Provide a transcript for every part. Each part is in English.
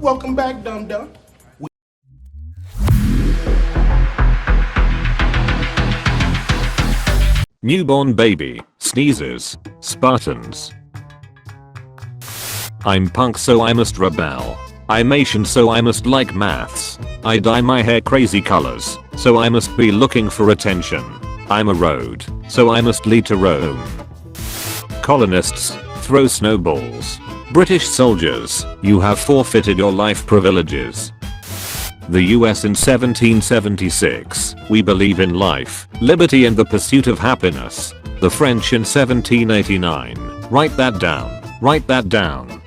Welcome back, Dum Dum. Newborn baby, sneezes, Spartans. I'm punk so I must rebel. I'm Asian so I must like maths. I dye my hair crazy colors, so I must be looking for attention. I'm a road, so I must lead to Rome. Colonists, throw snowballs. British soldiers, you have forfeited your life privileges. The US in 1776, we believe in life, liberty and the pursuit of happiness. The French in 1789, write that down, write that down.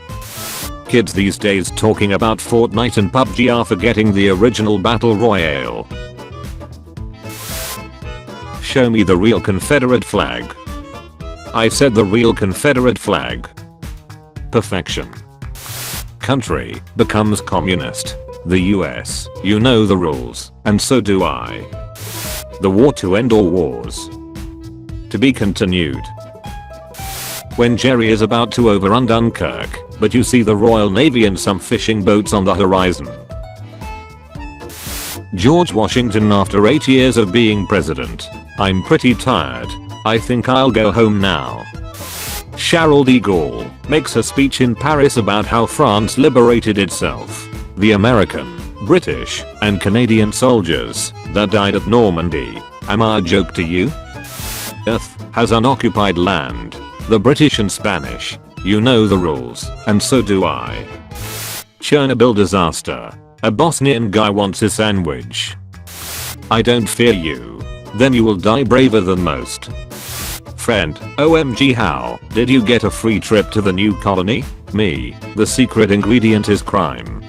Kids these days talking about Fortnite and PUBG are forgetting the original Battle Royale. Show me the real Confederate flag. I said the real Confederate flag. Perfection. Country becomes communist. The US, you know the rules, and so do I. The war to end all wars. To be continued. When Jerry is about to overrun Dunkirk, but you see the Royal Navy and some fishing boats on the horizon. George Washington after 8 years of being president. I'm pretty tired. I think I'll go home now. Charles de Gaulle makes a speech in Paris about how France liberated itself. The American, British, and Canadian soldiers that died at Normandy. Am I a joke to you? Earth has unoccupied land. The British and Spanish. You know the rules, and so do I. Chernobyl disaster. A Bosnian guy wants a sandwich. I don't fear you. Then you will die braver than most. Friend, OMG how did you get a free trip to the new colony? Me, the secret ingredient is crime.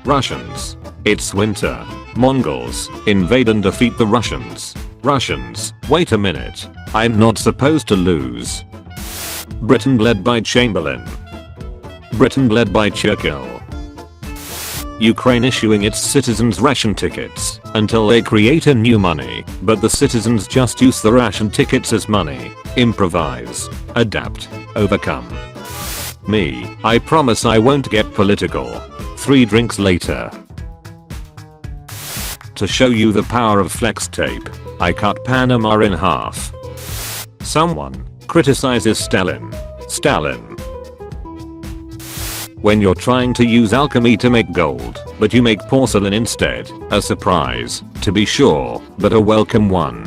Russians. It's winter. Mongols, invade and defeat the Russians. Russians, wait a minute. I'm not supposed to lose. Britain led by Chamberlain. Britain led by Churchill. Ukraine issuing its citizens ration tickets until they create a new money, but the citizens just use the ration tickets as money. Improvise, adapt, overcome. Me, I promise I won't get political. 3 drinks later. To show you the power of flex tape, I cut Panama in half. Someone criticizes Stalin. Stalin. When you're trying to use alchemy to make gold, but you make porcelain instead, a surprise, to be sure, but a welcome one.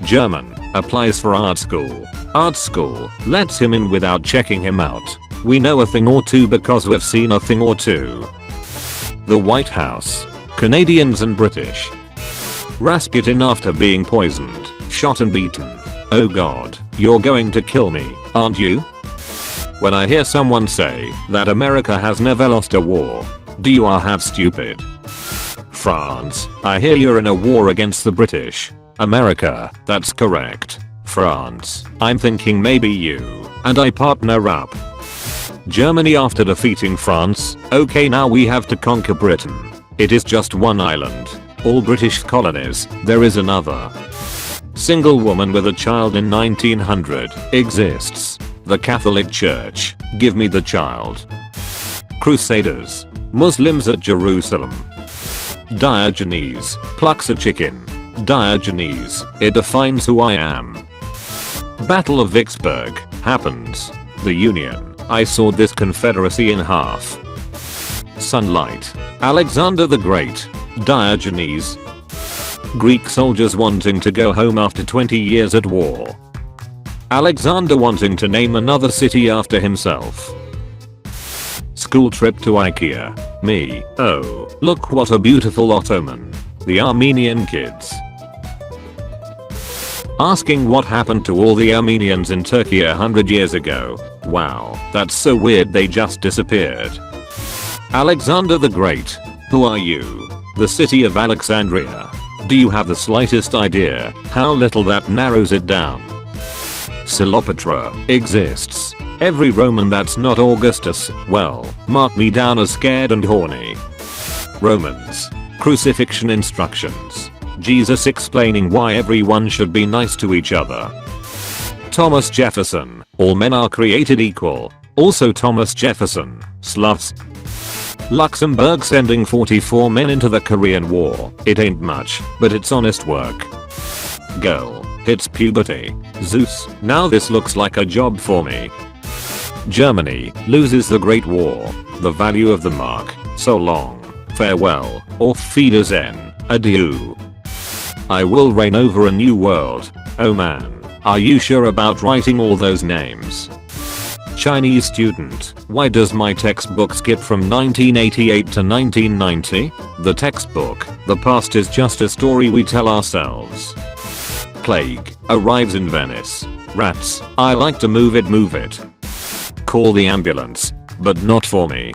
German, applies for art school. Art school, lets him in without checking him out. We know a thing or two because we've seen a thing or two. The White House, Canadians and British. Rasputin after being poisoned, shot and beaten. Oh god, you're going to kill me, aren't you? When I hear someone say that America has never lost a war, do you are half stupid? France, I hear you're in a war against the British. America, that's correct. France, I'm thinking maybe you and I partner up. Germany after defeating France, okay now we have to conquer Britain. It is just one island. All British colonies, there is another. Single woman with a child in 1900 exists. The Catholic Church, give me the child. Crusaders, Muslims at Jerusalem. Diogenes, plucks a chicken. Diogenes, it defines who I am. Battle of Vicksburg, happens. The Union, I sawed this confederacy in half. Sunlight, Alexander the Great. Diogenes. Greek soldiers wanting to go home after 20 years at war. Alexander wanting to name another city after himself. School trip to IKEA. Me, oh, look what a beautiful Ottoman. The Armenian kids. Asking what happened to all the Armenians in Turkey 100 years ago. Wow, that's so weird they just disappeared. Alexander the Great. Who are you? The city of Alexandria. Do you have the slightest idea how little that narrows it down? Cleopatra exists. Every Roman that's not Augustus, well, mark me down as scared and horny. Romans. Crucifixion instructions. Jesus explaining why everyone should be nice to each other. Thomas Jefferson. All men are created equal. Also Thomas Jefferson. Sluts. Luxembourg sending 44 men into the Korean War. It ain't much, but it's honest work. Girl hits puberty. Zeus, now this looks like a job for me. Germany loses the Great War. The value of the mark. So long. Farewell. Auf Wiedersehen. Adieu. I will reign over a new world. Oh man. Are you sure about writing all those names? Chinese student. Why does my textbook skip from 1988 to 1990? The textbook. The past is just a story we tell ourselves. Plague arrives in Venice. Rats. I like to move it. Call the ambulance. But not for me.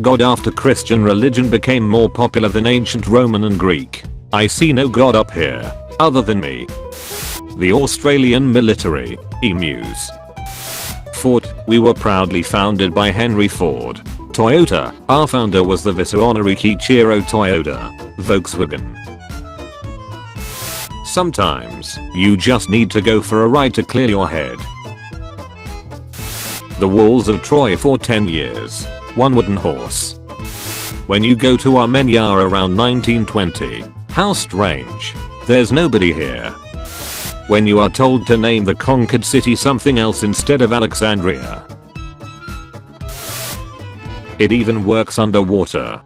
God after Christian religion became more popular than ancient Roman and Greek. I see no God up here. Other than me. The Australian military. Emus. Ford. We were proudly founded by Henry Ford. Toyota. Our founder was the visionary Kiichiro Toyota. Volkswagen. Sometimes, you just need to go for a ride to clear your head. The walls of Troy for 10 years. One wooden horse. When you go to Armenia around 1920. How strange. There's nobody here. When you are told to name the conquered city something else instead of Alexandria. It even works underwater.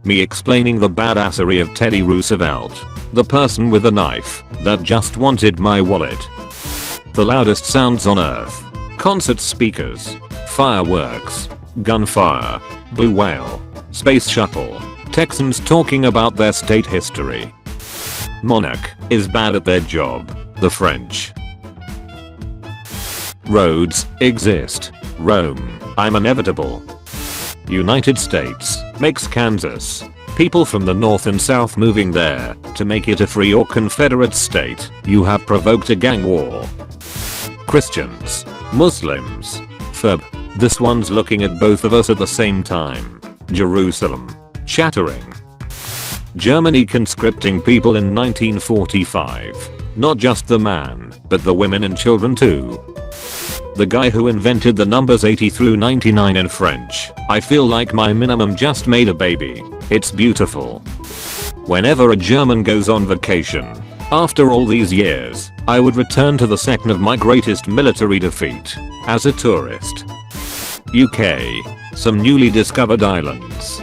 Me explaining the badassery of Teddy Roosevelt. The person with a knife that just wanted my wallet. The loudest sounds on earth. Concert speakers. Fireworks. Gunfire. Blue whale. Space shuttle. Texans talking about their state history. Monarch is bad at their job. The French. Roads exist. Rome. I'm inevitable. United States makes Kansas. People from the north and south moving there to make it a free or confederate state. You have provoked a gang war. Christians. Muslims. Ferb. This one's looking at both of us at the same time. Jerusalem. Chattering. Germany conscripting people in 1945. Not just the man, but the women and children too. The guy who invented the numbers 80 through 99 in French. I feel like my minimum just made a baby. It's beautiful. Whenever a German goes on vacation, after all these years, I would return to the second of my greatest military defeat, as a tourist. UK. Some newly discovered islands.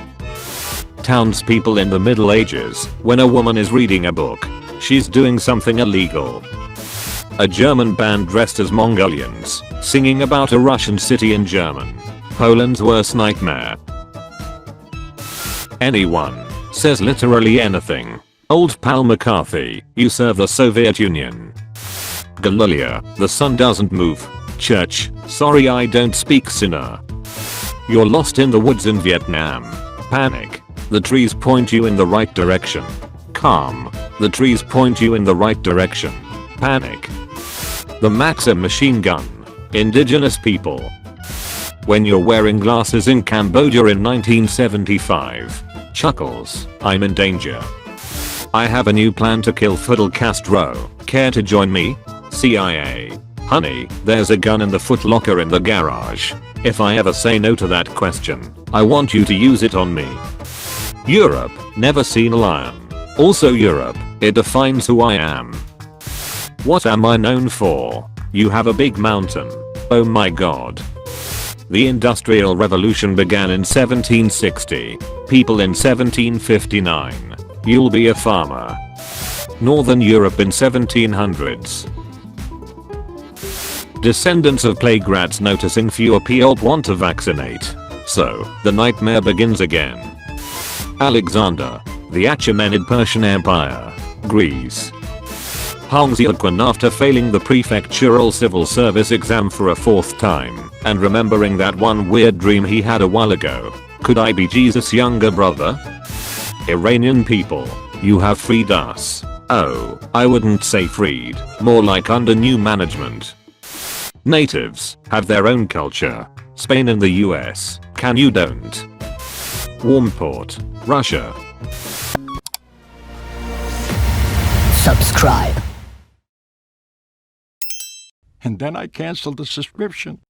Townspeople in the Middle Ages. When a woman is reading a book, she's doing something illegal. A German band dressed as Mongolians, singing about a Russian city in German. Poland's worst nightmare. Anyone says literally anything. Old pal McCarthy, you serve the Soviet Union. Galilea, the sun doesn't move. Church, sorry I don't speak sinner. You're lost in the woods in Vietnam. Panic, the trees point you in the right direction. Calm, the trees point you in the right direction. Panic. The Maxim machine gun. Indigenous people. When you're wearing glasses in Cambodia in 1975. Chuckles, I'm in danger. I have a new plan to kill Fidel Castro. Care to join me? CIA. Honey, there's a gun in the Foot Locker in the garage. If I ever say no to that question, I want you to use it on me. Europe, never seen a lion. Also Europe, it defines who I am. What am I known for? You have a big mountain. Oh my god. The Industrial Revolution began in 1760. People in 1759. You'll be a farmer. Northern Europe in 1700s. Descendants of plague rats noticing fewer people want to vaccinate. So, the nightmare begins again. Alexander. The Achaemenid Persian Empire. Greece. Hongxiaquan after failing the prefectural civil service exam for a fourth time and remembering that one weird dream he had a while ago. Could I be Jesus' younger brother? Iranian people. You have freed us. Oh, I wouldn't say freed, more like under new management. Natives have their own culture. Spain and the US. Can you don't? Warmport. Russia. Subscribe. And then I canceled the subscription.